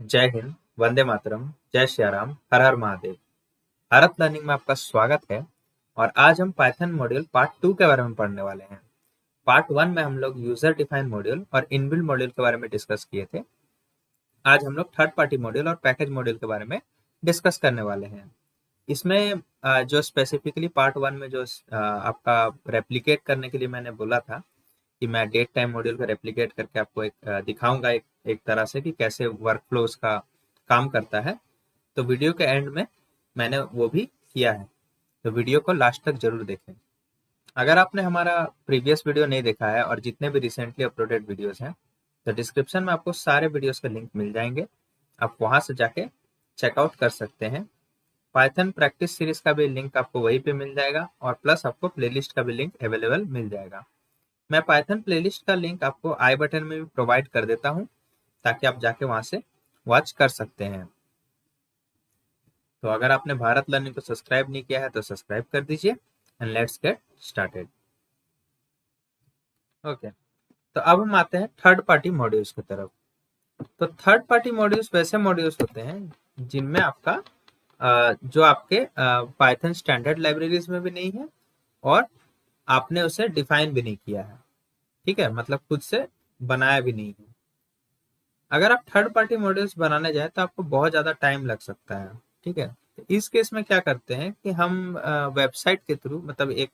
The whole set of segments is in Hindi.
जय हिंद, वंदे मातरम, जय श्याराम, हर हर महादेव। भारत लर्निंग में आपका स्वागत है। और आज हम पाइथन मॉड्यूल पार्ट 2 के बारे में पढ़ने वाले हैं। पार्ट 1 में हम लोग यूजर डिफाइन मॉड्यूल और इनबिल्ट मॉड्यूल के बारे में डिस्कस किए थे। आज हम लोग थर्ड पार्टी मॉड्यूल और पैकेज मॉड्यूल के बारे में डिस्कस करने वाले हैं। इसमें जो स्पेसिफिकली पार्ट 1 में जो आपका रेप्लिकेट करने के लिए मैंने बोला था कि मैं डेट टाइम मॉड्यूल को रेप्लिकेट करके आपको एक दिखाऊंगा एक तरह से कि कैसे वर्कफ्लो उसका काम करता है। तो वीडियो के एंड में मैंने वो भी किया है, तो वीडियो को लास्ट तक जरूर देखें। अगर आपने हमारा प्रीवियस वीडियो नहीं देखा है और जितने भी रिसेंटली अपलोडेड वीडियोस हैं, तो डिस्क्रिप्शन में आपको सारे वीडियोस के लिंक मिल जाएंगे। आप वहां से जाके चेकआउट कर सकते हैं। पाइथन प्रैक्टिस सीरीज का भी लिंक आपको वहीं पे मिल जाएगा और प्लस आपको प्लेलिस्ट का भी लिंक अवेलेबल मिल जाएगा। मैं पाइथन प्लेलिस्ट का लिंक आपको आई बटन में भी प्रोवाइड कर देता हूं, ताकि आप जाके वहां से वॉच कर सकते हैं। तो अगर आपने भारत लर्निंग को सब्सक्राइब नहीं किया है तो सब्सक्राइब कर दीजिए and let's get started. Okay, तो अब हम आते हैं थर्ड पार्टी मॉड्यूल्स की तरफ। तो थर्ड पार्टी मॉड्यूल्स वैसे मॉड्यूल्स होते हैं जिनमें आपका जो आपके पाइथन स्टैंडर्ड लाइब्रेरीज में भी नहीं है और आपने उसे डिफाइन भी नहीं किया है। ठीक है, मतलब खुद से बनाया भी नहीं है। अगर आप थर्ड पार्टी मॉड्यूल्स बनाने जाए तो आपको बहुत ज़्यादा टाइम लग सकता है। ठीक है, तो इस केस में क्या करते हैं कि हम वेबसाइट के थ्रू, मतलब एक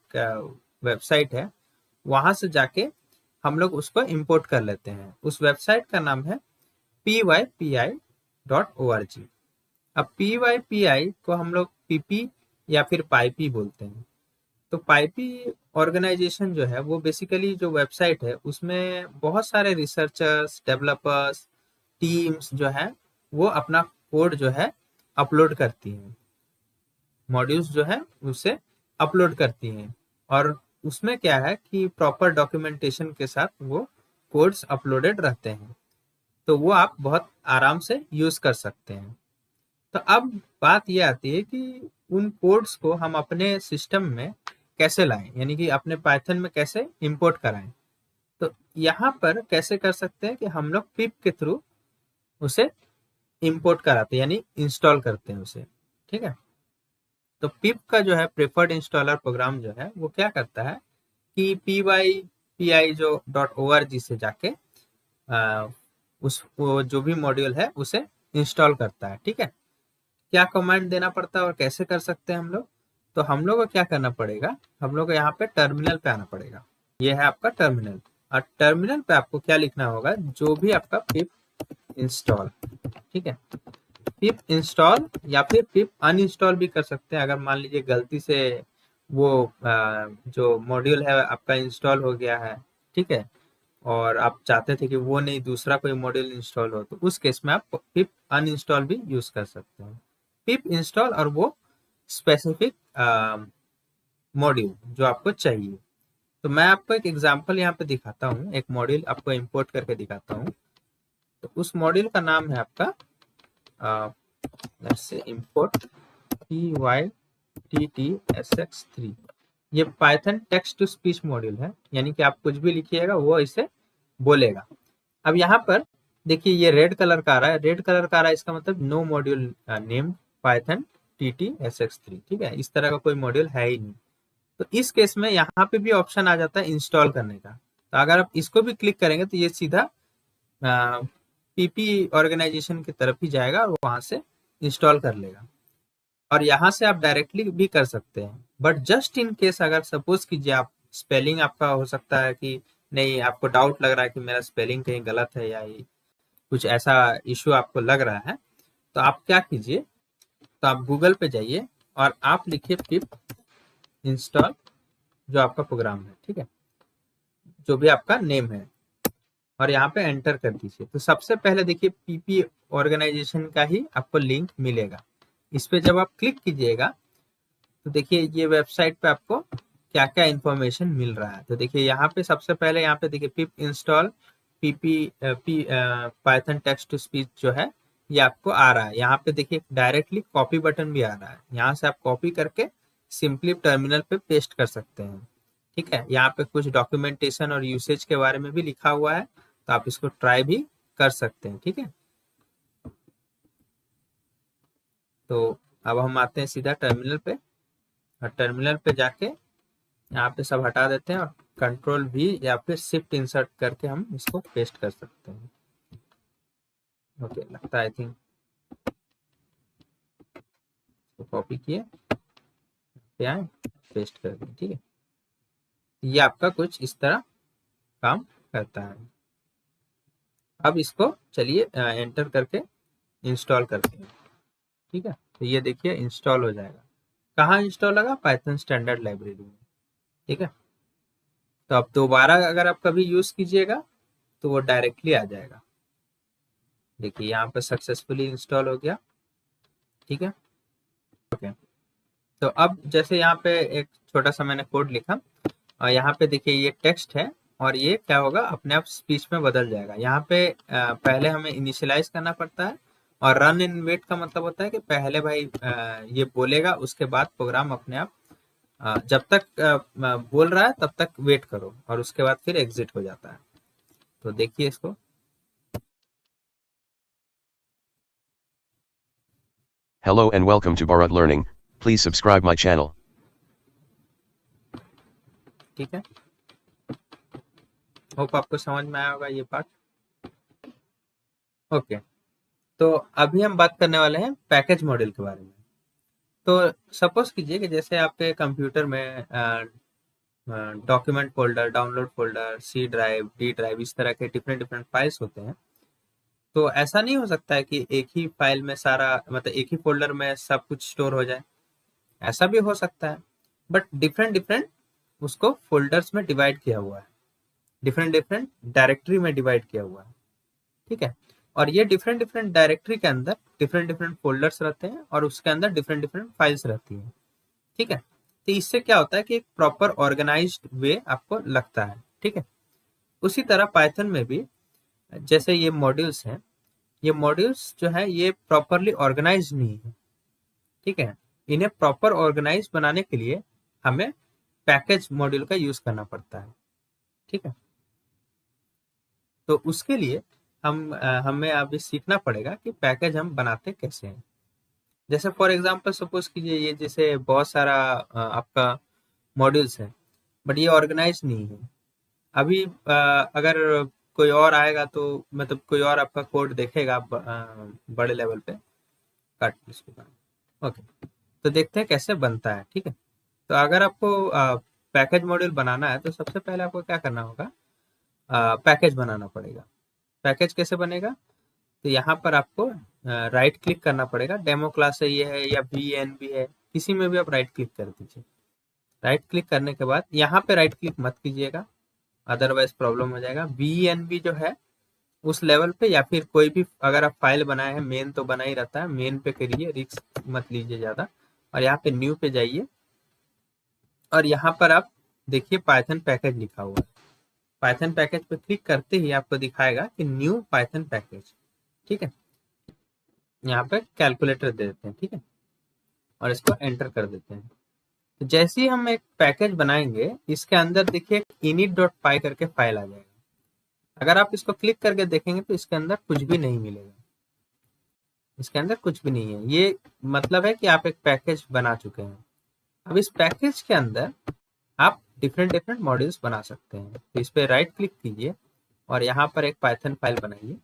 वेबसाइट है, वहां से जाके हम लोग उसको इंपोर्ट कर लेते हैं। उस वेबसाइट का नाम है pypi.org। अब pypi को हम लोग पीपी या फिर पाइपी बोलते हैं। तो पाइपी ऑर्गेनाइजेशन जो है वो बेसिकली जो वेबसाइट है उसमें बहुत सारे रिसर्चर्स, डेवलपर्स, टीम्स जो है वो अपना कोड जो है अपलोड करती हैं, मॉड्यूल्स जो है उसे अपलोड करती हैं। और उसमें क्या है कि प्रॉपर डॉक्यूमेंटेशन के साथ वो कोड्स अपलोडेड रहते हैं, तो वो आप बहुत आराम से यूज कर सकते हैं। तो अब बात ये आती है कि उन कोड्स को हम अपने सिस्टम में कैसे लाएं, यानी कि अपने पाइथन में कैसे इंपोर्ट कराएं। तो यहाँ पर कैसे कर सकते हैं कि हम लोग पिप के थ्रू उसे इंपोर्ट कराते हैं, यानी इंस्टॉल करते हैं उसे। ठीक है, तो पिप का जो है प्रेफर्ड इंस्टॉलर प्रोग्राम जो है वो क्या करता है कि py जो .org से जाके उस वो जो भी मॉड्यूल है उसे इंस्टॉल करता है। ठीक है, क्या कमांड देना पड़ता है और कैसे कर सकते हैं हम लोग, तो हम लोग को क्या करना पड़ेगा, हम लोग को यहाँ पे टर्मिनल पे आना पड़ेगा। ये है आपका टर्मिनल, और टर्मिनल पे आपको क्या लिखना होगा, जो भी आपका पिप इंस्टॉल, ठीक है, पिप इंस्टॉल या फिर पिप अनइंस्टॉल भी कर सकते हैं। अगर मान लीजिए गलती से वो जो मॉड्यूल है आपका इंस्टॉल हो गया है, ठीक है, और आप चाहते थे कि वो नहीं दूसरा कोई मॉड्यूल इंस्टॉल हो, तो उस केस में आप पिप अनइंस्टॉल भी यूज कर सकते हैं। पिप इंस्टॉल और वो स्पेसिफिक मॉड्यूल जो आपको चाहिए। तो मैं आपको एक एग्जांपल यहाँ पे दिखाता हूँ, एक मॉड्यूल आपको इंपोर्ट करके दिखाता हूँ। तो उस मॉड्यूल का नाम है आपका इंपोर्ट pyttsx3। ये Python text to speech module है, यानी कि आप कुछ भी लिखिएगा वो इसे बोलेगा। अब यहाँ पर देखिए ये रेड कलर का आ रहा है, रेड कलर का आ रहा है, इसका मतलब no module name Python TTSX3। ठीक है, इस तरह का कोई मॉड्यूल है ही नहीं। तो इस केस में यहाँ पे भी ऑप्शन आ जाता है इंस्टॉल करने का। तो अगर आप इसको भी क्लिक करेंगे तो ये सीधा पीपी ऑर्गेनाइजेशन की तरफ ही जाएगा और वहां से इंस्टॉल कर लेगा। और यहाँ से आप डायरेक्टली भी कर सकते हैं, बट जस्ट इन केस अगर सपोज कीजिए आप स्पेलिंग आपका हो सकता है कि नहीं, आपको डाउट लग रहा है कि मेरा स्पेलिंग कहीं गलत है या कुछ ऐसा इश्यू आपको लग रहा है, तो आप क्या कीजिए, तो आप गूगल पे जाइए और आप लिखिए पिप इंस्टॉल जो आपका प्रोग्राम है, ठीक है, जो भी आपका नेम है, और यहाँ पे एंटर कर दीजिए। तो सबसे पहले देखिए पीपी ऑर्गेनाइजेशन का ही आपको लिंक मिलेगा। इस पे जब आप क्लिक कीजिएगा तो देखिए ये वेबसाइट पे आपको क्या क्या इंफॉर्मेशन मिल रहा है। तो देखिए यहाँ पे सबसे पहले यहाँ पे देखिए pip install Python text to speech जो है ये आपको आ रहा है। यहाँ पे देखिए डायरेक्टली कॉपी बटन भी आ रहा है, यहाँ से आप कॉपी करके सिंपली टर्मिनल पे पेस्ट कर सकते हैं। ठीक है, यहाँ पे कुछ डॉक्यूमेंटेशन और यूसेज के बारे में भी लिखा हुआ है, तो आप इसको ट्राई भी कर सकते हैं। ठीक है, तो अब हम आते हैं सीधा टर्मिनल पे, और टर्मिनल पे जाके यहाँ पे सब हटा देते हैं और कंट्रोल V या फिर शिफ्ट इंसर्ट करके हम इसको पेस्ट कर सकते हैं। ओके, लगता है आई थिंक कॉपी किए, पे आए, पेस्ट कर दें। ठीक है, ये आपका कुछ इस तरह काम करता है। अब इसको चलिए एंटर करके इंस्टॉल करते हैं। ठीक है, तो ये देखिए इंस्टॉल हो जाएगा। कहाँ इंस्टॉल होगा? पाइथन स्टैंडर्ड लाइब्रेरी में। ठीक है, तो अब दोबारा अगर आप कभी यूज कीजिएगा तो वो डायरेक्टली आ जाएगा। देखिए यहाँ पे सक्सेसफुली इंस्टॉल हो गया। ठीक है, ओके। तो अब जैसे यहाँ पे एक छोटा सा मैंने कोड लिखा, और यहाँ पे देखिए ये टेक्स्ट है, और ये क्या होगा, अपने आप स्पीच में बदल जाएगा। यहाँ पे पहले हमें इनिशियलाइज करना पड़ता है, और रन इन वेट का मतलब होता है कि पहले भाई ये बोलेगा, उसके बाद प्रोग्राम अपने आप जब तक बोल रहा है तब तक वेट करो, और उसके बाद फिर एग्जिट हो जाता है। तो देखिए इसको। Hello and welcome to Bharat Learning. Please subscribe my channel. ठीक है, होप आपको समझ में आया होगा ये पार्ट। ओके, तो अभी हम बात करने वाले हैं पैकेज मॉडल के बारे में। तो सपोज कीजिए कि जैसे आपके कंप्यूटर में document folder, download folder, C drive, D drive, इस तरह के डिफरेंट डिफरेंट फाइल्स होते हैं। तो ऐसा नहीं हो सकता है कि एक ही फाइल में सारा, मतलब एक ही फोल्डर में सब कुछ स्टोर हो जाए। ऐसा भी हो सकता है, बट डिफरेंट डिफरेंट उसको फोल्डर्स में डिवाइड किया हुआ है, डिफरेंट डिफरेंट डायरेक्टरी में डिवाइड किया हुआ है। ठीक है, और ये डिफरेंट डिफरेंट डायरेक्टरी के अंदर डिफरेंट डिफरेंट फोल्डर्स रहते हैं, और उसके अंदर डिफरेंट डिफरेंट फाइल्स रहती हैं। ठीक है, तो इससे क्या होता है कि एक प्रॉपर ऑर्गेनाइज्ड वे आपको लगता है। ठीक है, उसी तरह पाइथन में भी जैसे ये मॉड्यूल्स हैं, ये मॉड्यूल्स जो है ये प्रॉपरली ऑर्गेनाइज नहीं है। ठीक है, इन्हें प्रॉपर ऑर्गेनाइज बनाने के लिए हमें पैकेज मॉड्यूल का यूज करना पड़ता है। ठीक है, तो उसके लिए हमें अभी सीखना पड़ेगा कि पैकेज हम बनाते कैसे हैं। जैसे फॉर एग्जांपल सपोज कीजिए ये जैसे बहुत सारा आपका मॉड्यूल्स है, बट ये ऑर्गेनाइज नहीं है। अभी अगर कोई और आएगा तो, मतलब कोई और आपका कोड देखेगा बड़े लेवल पे, काट इसको। ओके, तो देखते हैं कैसे बनता है। ठीक है, तो अगर आपको पैकेज मॉड्यूल बनाना है तो सबसे पहले आपको क्या करना होगा, पैकेज बनाना पड़ेगा। पैकेज कैसे बनेगा? तो यहाँ पर आपको राइट क्लिक करना पड़ेगा। डेमो क्लास है ये है या VNV है, किसी में भी आप राइट क्लिक कर दीजिए। राइट क्लिक करने के बाद यहाँ पे राइट क्लिक मत कीजिएगा, अदरवाइज प्रॉब्लम हो जाएगा। VNV जो है उस लेवल पे, या फिर कोई भी अगर आप फाइल बनाए हैं, मेन तो बना ही रहता है, मेन पे करिए, रिस्क मत लीजिए ज़्यादा। और यहाँ पे न्यू पे जाइए, और यहाँ पर आप देखिए पाइथन पैकेज लिखा हुआ है। पाइथन पैकेज पे क्लिक करते ही आपको दिखाएगा कि न्यू पाइथन पैकेज। ठीक है, यहाँ पे कैलकुलेटर दे देते हैं। ठीक है, और इसको एंटर कर देते हैं। तो जैसे ही हम एक पैकेज बनाएंगे, इसके अंदर देखिए init.py करके फाइल आ जाएगा। अगर आप इसको क्लिक करके देखेंगे तो इसके अंदर कुछ भी नहीं मिलेगा, इसके अंदर कुछ भी नहीं है। ये मतलब है कि आप एक पैकेज बना चुके हैं। अब इस पैकेज के अंदर आप डिफरेंट डिफरेंट मॉड्यूल्स बना सकते हैं। तो इस पर राइट क्लिक कीजिए, और यहाँ पर एक पाइथन फाइल बनाइए,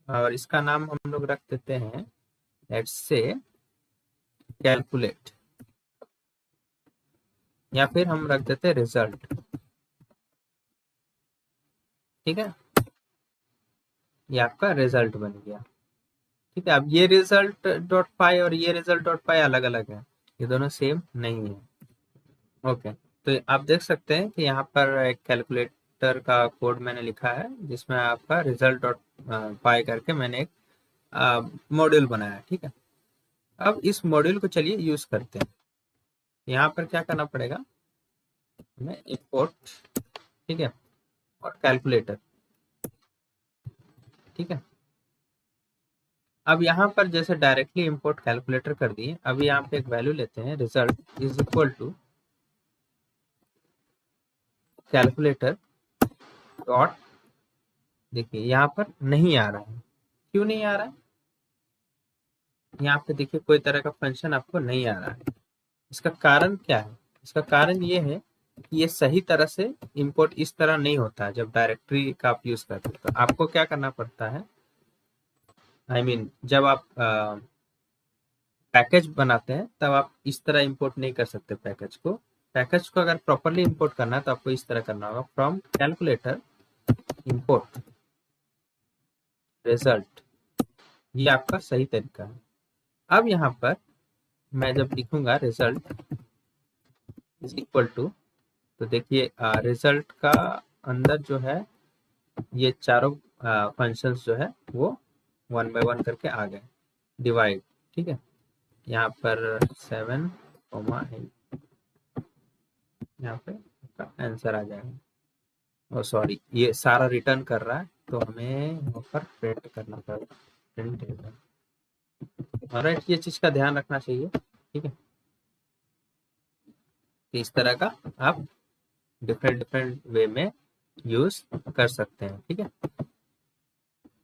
और इसका नाम हम लोग रख देते हैं, लेट्स से कैलकुलेट, या फिर हम रख देते हैं रिजल्ट। ठीक है, ये आपका रिजल्ट बन गया। ठीक है, अब ये रिजल्ट डॉट पाई और ये रिजल्ट डॉट पाई अलग अलग है, ये दोनों सेम नहीं है। ओके, तो आप देख सकते हैं कि यहाँ पर एक कैलकुलेटर का कोड मैंने लिखा है, जिसमें आपका रिजल्ट डॉट पाई करके मैंने एक मॉड्यूल बनाया। ठीक है, अब इस मॉड्यूल को चलिए यूज करते हैं। यहाँ पर क्या करना पड़ेगा, हमें इंपोर्ट, ठीक है, और कैलकुलेटर। ठीक है, अब यहाँ पर जैसे डायरेक्टली इंपोर्ट कैलकुलेटर कर दिए, अब यहाँ पे एक वैल्यू लेते हैं, result is equal to calculator dot, देखिए यहाँ पर नहीं आ रहा है। क्यों नहीं आ रहा है? यहाँ पे देखिए कोई तरह का फंक्शन आपको नहीं आ रहा है। इसका कारण क्या है? इसका कारण ये है कि ये सही तरह से इंपोर्ट इस तरह नहीं होता है जब डायरेक्टरी का आप यूज करते हैं। तो आपको क्या करना पड़ता है, जब आप पैकेज बनाते हैं तब आप इस तरह इंपोर्ट नहीं कर सकते पैकेज को अगर प्रॉपरली इंपोर्ट करना है तो आपको इस तरह करना होगा, फ्रॉम कैलकुलेटर इंपोर्ट रिजल्ट। ये आपका सही तरीका है। अब यहाँ पर मैं जब लिखूंगा रिजल्ट इज इक्वल टू, तो देखिए रिजल्ट का अंदर जो है ये चारों फंक्शंस जो है वो 1 बाय 1 करके आ गए, डिवाइड। ठीक है, यहाँ पर 7, 8, यहाँ पे आपका आंसर आ जाएगा। सॉरी, ये सारा रिटर्न कर रहा है तो हमें यहाँ पर प्रिंट करना पड़ेगा, प्रिंट। ऑलराइट, ये चीज का ध्यान रखना चाहिए। ठीक है, तो इस तरह का आप डिफरेंट डिफरेंट वे में यूज कर सकते हैं। ठीक है,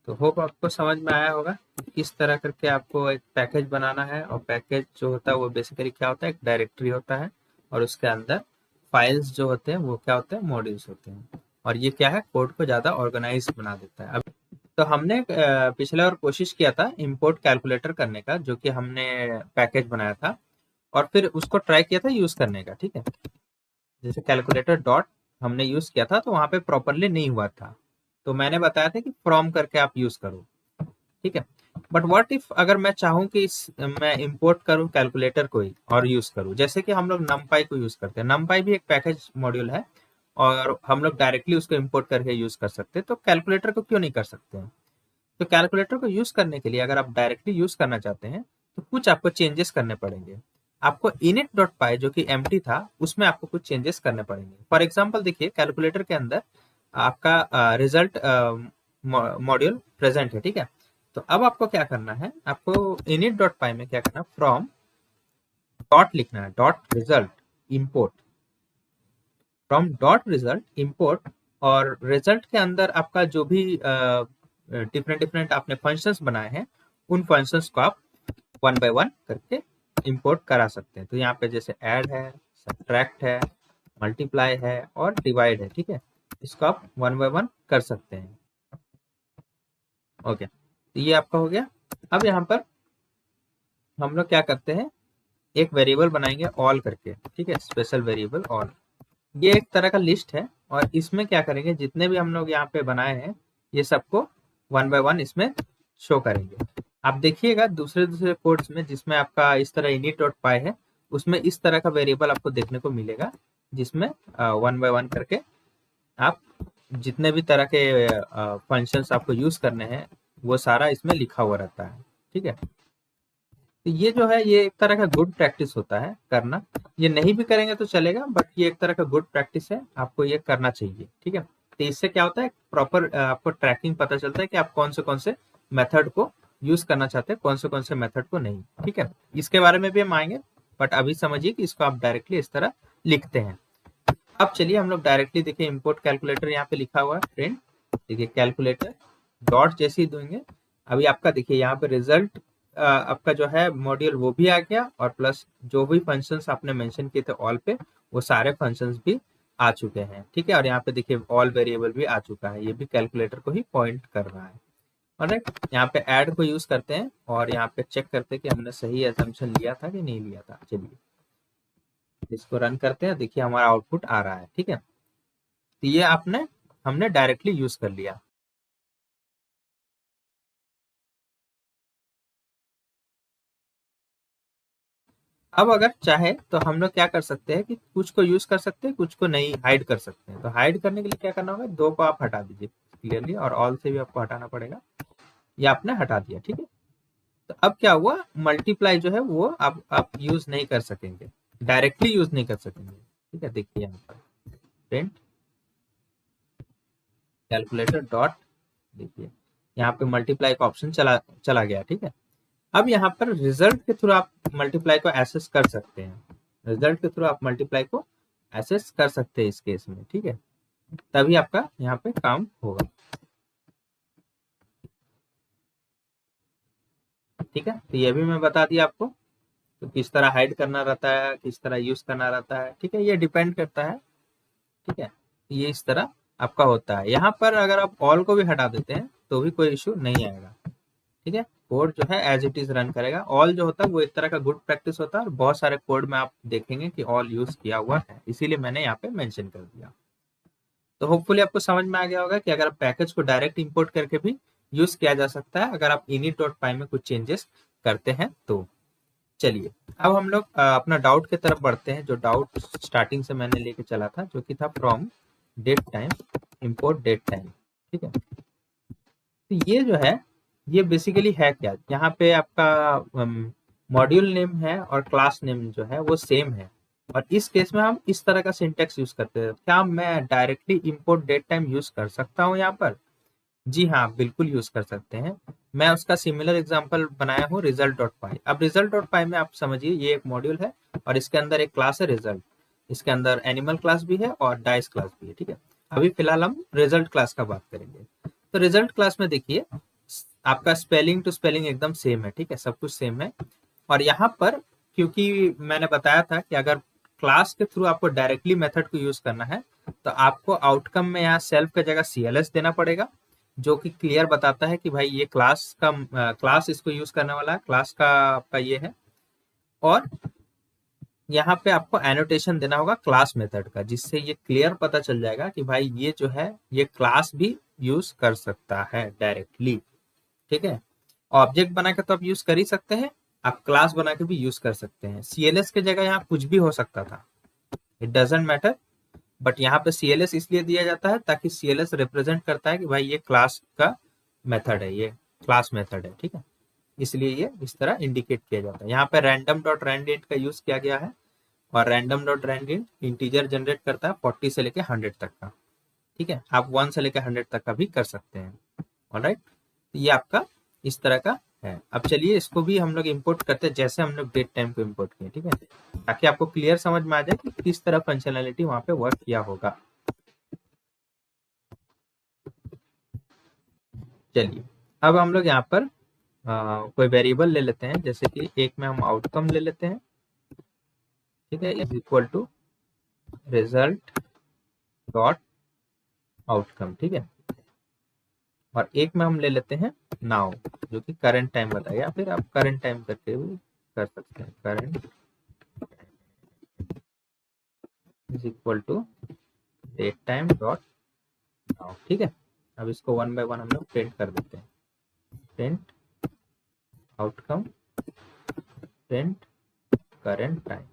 तो होप आपको समझ में आया होगा किस तरह करके आपको एक पैकेज बनाना है। और पैकेज जो होता है वो बेसिकली क्या होता है, एक डायरेक्टरी होता है और उसके अंदर फाइल्स जो होते हैं वो क्या होते हैं, मॉड्यूल्स होते हैं। और ये क्या है, कोड को ज़्यादा ऑर्गेनाइज बना देता है। अब तो हमने पिछले बार कोशिश किया था इंपोर्ट कैलकुलेटर करने का, जो कि हमने पैकेज बनाया था और फिर उसको ट्राई किया था यूज़ करने का। ठीक है, जैसे कैलकुलेटर डॉट हमने यूज़ किया था तो वहाँ पे प्रॉपरली नहीं हुआ था, तो मैंने बताया था कि फ्रॉम करके आप यूज़ करो। ठीक है, बट व्हाट इफ अगर मैं चाहूँ कि मैं इंपोर्ट करूँ कैलकुलेटर को ही और यूज करूँ, जैसे कि हम लोग नमपाई को यूज करते हैं। नमपाई भी एक पैकेज मॉड्यूल है और हम लोग डायरेक्टली उसको इंपोर्ट करके यूज कर सकते हैं, तो कैलकुलेटर को क्यों नहीं कर सकते हैं? तो कैलकुलेटर को यूज करने के लिए अगर आप डायरेक्टली यूज करना चाहते हैं तो कुछ आपको चेंजेस करने पड़ेंगे। आपको init.py जो कि एम्प्टी था उसमें आपको कुछ चेंजेस करने पड़ेंगे। फॉर एग्जांपल देखिए, कैलकुलेटर के अंदर आपका रिजल्ट मॉड्यूल प्रेजेंट है। ठीक है, तो अब आपको क्या करना है, आपको init.py में क्या करना, फ्रॉम डॉट लिखना है, dot result import, from dot result import. और रिजल्ट के अंदर आपका जो भी डिफरेंट डिफरेंट आपने फंक्शंस बनाए हैं उन फंक्शंस को आप 1 बाय 1 करके इंपोर्ट करा सकते हैं। तो यहाँ पे जैसे ऐड है, सब्ट्रैक्ट है, मल्टीप्लाई है और डिवाइड है। ठीक है, इसको आप 1 बाय 1 कर सकते हैं। ओके, तो ये आपका हो गया। अब यहाँ पर हम लोग क्या करते हैं, एक वेरिएबल बनाएंगे ऑल करके। ठीक है, स्पेशल वेरिएबल ऑल, ये एक तरह का लिस्ट है और इसमें क्या करेंगे, जितने भी हम लोग यहाँ पे बनाए हैं ये सबको 1 बाय 1 इसमें शो करेंगे। आप देखिएगा दूसरे दूसरे कोड्स में जिसमें आपका इस तरह init.py है उसमें इस तरह का वेरिएबल आपको देखने को मिलेगा, जिसमें 1 बाय 1 करके आप जितने भी तरह के फंक्शंस आपको यूज करने हैं वो सारा इसमें लिखा हुआ रहता है। ठीक है, तो ये जो है ये एक तरह का गुड प्रैक्टिस होता है करना। ये नहीं भी करेंगे तो चलेगा, बट ये एक तरह का गुड प्रैक्टिस है, आपको ये करना चाहिए। ठीक है, तो इससे क्या होता है, प्रॉपर आपको ट्रैकिंग पता चलता है कि आप कौन से मेथड को यूज करना चाहते हैं, कौन से मेथड को नहीं। ठीक है, इसके बारे में भी हम आएंगे, बट अभी समझिए कि इसको आप डायरेक्टली इस तरह लिखते हैं। अब चलिए हम लोग डायरेक्टली देखिए, इंपोर्ट कैलकुलेटर यहाँ पे लिखा हुआ है प्रिंट। देखिए कैलकुलेटर डॉट जैसे ही देंगे, अभी आपका देखिए यहाँ पे रिजल्ट आपका जो है मॉड्यूल वो भी आ गया और प्लस जो भी फंक्शंस आपने मेंशन किए थे ऑल पे वो सारे फंक्शंस भी आ चुके हैं। ठीक है, और यहाँ पे देखिए ऑल वेरिएबल भी आ चुका है, ये भी कैलकुलेटर को ही पॉइंट कर रहा है। ऑलराइट, यहाँ पे ऐड को यूज करते हैं और यहाँ पे चेक करते हैं कि हमने सही असम्पशन लिया था कि नहीं लिया था। चलिए इसको रन करते हैं, देखिए हमारा आउटपुट आ रहा है। ठीक है, तो ये हमने डायरेक्टली यूज कर लिया। अब अगर चाहे तो हम लोग क्या कर सकते हैं कि कुछ को यूज कर सकते हैं, कुछ को नहीं हाइड कर सकते हैं। तो हाइड करने के लिए क्या करना होगा, दो को आप हटा दीजिए क्लियरली और ऑल से भी आपको हटाना पड़ेगा। ये आपने हटा दिया। ठीक है, तो अब क्या हुआ, मल्टीप्लाई जो है वो अब आप यूज नहीं कर सकेंगे, डायरेक्टली यूज नहीं कर सकेंगे। ठीक है, देखिए यहाँ पर प्रिंट कैलकुलेटर डॉट, देखिए यहाँ पे मल्टीप्लाई का ऑप्शन चला चला गया। ठीक है, अब यहाँ पर रिजल्ट के थ्रू आप मल्टीप्लाई को एसेस कर सकते हैं, रिजल्ट के थ्रू आप मल्टीप्लाई को एसेस कर सकते हैं इस केस में। ठीक है, तभी आपका यहाँ पे काम होगा। ठीक है, तो ये भी मैं बता दिया आपको। तो किस तरह हाइड करना रहता है, किस तरह यूज करना रहता है, ठीक है, ये डिपेंड करता है। ठीक है, ये इस तरह आपका होता है। यहाँ पर अगर आप ऑल को भी हटा देते हैं तो भी कोई इशू नहीं आएगा। ठीक है, कोड जो है एज इट इज रन करेगा। ऑल जो होता है वो एक तरह का गुड प्रैक्टिस होता है, और बहुत सारे कोड में आप देखेंगे कि ऑल यूज किया हुआ है, इसीलिए मैंने यहाँ पे मेंशन कर दिया। तो होपफुली आपको समझ में आ गया होगा कि अगर आप पैकेज को डायरेक्ट इंपोर्ट करके भी यूज किया जा सकता है, अगर आप init.py में कुछ चेंजेस करते हैं तो। चलिए, अब हम लोग अपना डाउट की तरफ बढ़ते हैं, जो डाउट स्टार्टिंग से मैंने लेके चला था, जो कि था from datetime import datetime. ठीक है, तो ये जो है, ये बेसिकली है क्या, यहाँ पे आपका मॉड्यूल नेम है और क्लास नेम जो है वो सेम है, और इस केस में हम इस तरह का सिंटेक्स यूज करते हैं। क्या मैं directly import datetime use कर सकता हूँ यहाँ पर? जी हाँ, बिल्कुल यूज कर सकते हैं। मैं उसका सिमिलर एग्जांपल बनाया हूँ result.py। अब result.py में आप समझिए, ये एक मॉड्यूल है और इसके अंदर एक क्लास है रिजल्ट। इसके अंदर एनिमल क्लास भी है और डाइस क्लास भी है। ठीक है, अभी फिलहाल हम रिजल्ट क्लास का बात करेंगे। तो रिजल्ट क्लास में देखिए, आपका स्पेलिंग टू स्पेलिंग एकदम सेम है। ठीक है, सब कुछ सेम है। और यहाँ पर क्योंकि मैंने बताया था कि अगर क्लास के थ्रू आपको डायरेक्टली मेथड को यूज करना है, तो आपको आउटकम में यहाँ सेल्फ की जगह CLS देना पड़ेगा, जो कि क्लियर बताता है कि भाई ये क्लास का क्लास इसको यूज करने वाला है, क्लास का आपका ये है। और यहाँ पे आपको एनोटेशन देना होगा क्लास मेथड का, जिससे ये क्लियर पता चल जाएगा कि भाई ये जो है ये क्लास भी यूज कर सकता है डायरेक्टली। ठीक है, ऑब्जेक्ट बना के तो आप यूज कर ही सकते हैं, आप क्लास बना के भी यूज कर सकते हैं। CLS की जगह यहाँ कुछ भी हो सकता था, इट डजेंट मैटर, बट यहाँ पे CLS इसलिए दिया जाता है ताकि CLS रिप्रेजेंट करता है कि भाई ये क्लास का मेथड है, ये क्लास मेथड है। ठीक है, इसलिए ये इस तरह इंडिकेट किया जाता है। यहाँ पे random.randiant का यूज किया गया है, और random.randiant इंटीजर जनरेट करता है 40 से लेके 100 तक का। ठीक है, आप 1 से लेके 100 तक का भी कर सकते हैं। ऑलराइट, ये आपका इस तरह का है। अब चलिए इसको भी हम लोग इंपोर्ट करते हैं, जैसे हम लोग डेट टाइम को इंपोर्ट किए। ठीक है, ताकि आपको क्लियर समझ में आ जाए कि किस तरह फंक्शनैलिटी वहां पे वर्क किया होगा। चलिए, अब हम लोग यहाँ पर कोई वेरिएबल ले लेते हैं, जैसे कि एक में हम आउटकम ले लेते हैं। ठीक है, is equal to result dot outcome. ठीक है, और एक में हम ले लेते हैं नाउ, जो कि करंट टाइम बताएगा, फिर आप करंट टाइम करके भी कर सकते हैं। Current is equal to datetime dot now. ठीक है, अब इसको वन बाय वन हम लोग प्रिंट कर देते हैं। Print outcome, print current time.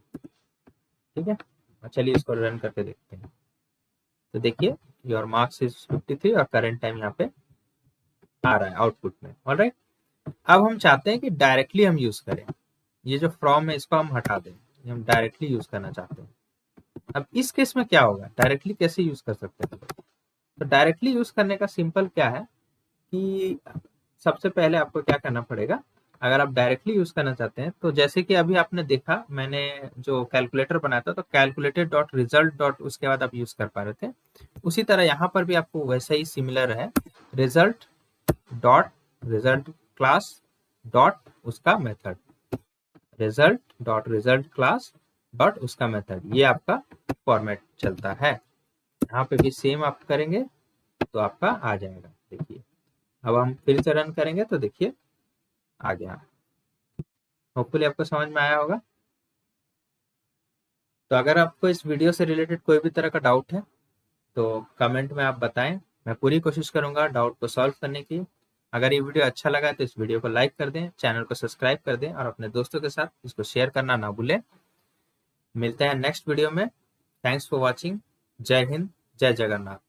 ठीक है, चलिए इसको रन करके देखते हैं। तो देखिए, योर मार्क्स इज 53 और करंट टाइम यहाँ पे आ रहा है आउटपुट में। ऑलराइट, अब हम चाहते हैं कि डायरेक्टली हम यूज करें, ये जो फ्रॉम है इसको हम हटा दें, ये हम डायरेक्टली यूज करना चाहते हैं। अब इस केस में क्या होगा, डायरेक्टली कैसे यूज कर सकते हैं? तो डायरेक्टली यूज करने का सिंपल क्या है कि सबसे पहले आपको क्या करना पड़ेगा, अगर आप डायरेक्टली यूज करना चाहते हैं, तो जैसे कि अभी आपने देखा मैंने जो कैलकुलेटर बनाया था, तो कैलकुलेटेड डॉट रिजल्ट डॉट उसके बाद आप यूज कर पा रहे थे, उसी तरह यहाँ पर भी आपको वैसा ही सिमिलर है, result dot result class dot उसका method, result dot result class dot उसका मेथड, ये आपका फॉर्मेट चलता है। यहाँ पे भी सेम आप करेंगे तो आपका आ जाएगा। देखिए, अब हम फिर से रन करेंगे तो देखिए आ गया। होपफुली आपको समझ में आया होगा। तो अगर आपको इस वीडियो से रिलेटेड कोई भी तरह का डाउट है तो कमेंट में आप बताएं, मैं पूरी कोशिश करूंगा डाउट को सॉल्व करने की। अगर ये वीडियो अच्छा लगा तो इस वीडियो को लाइक कर दें, चैनल को सब्सक्राइब कर दें और अपने दोस्तों के साथ इसको शेयर करना ना भूलें। मिलते हैं नेक्स्ट वीडियो में। Thanks for watching. जय हिंद, जय जगन्नाथ।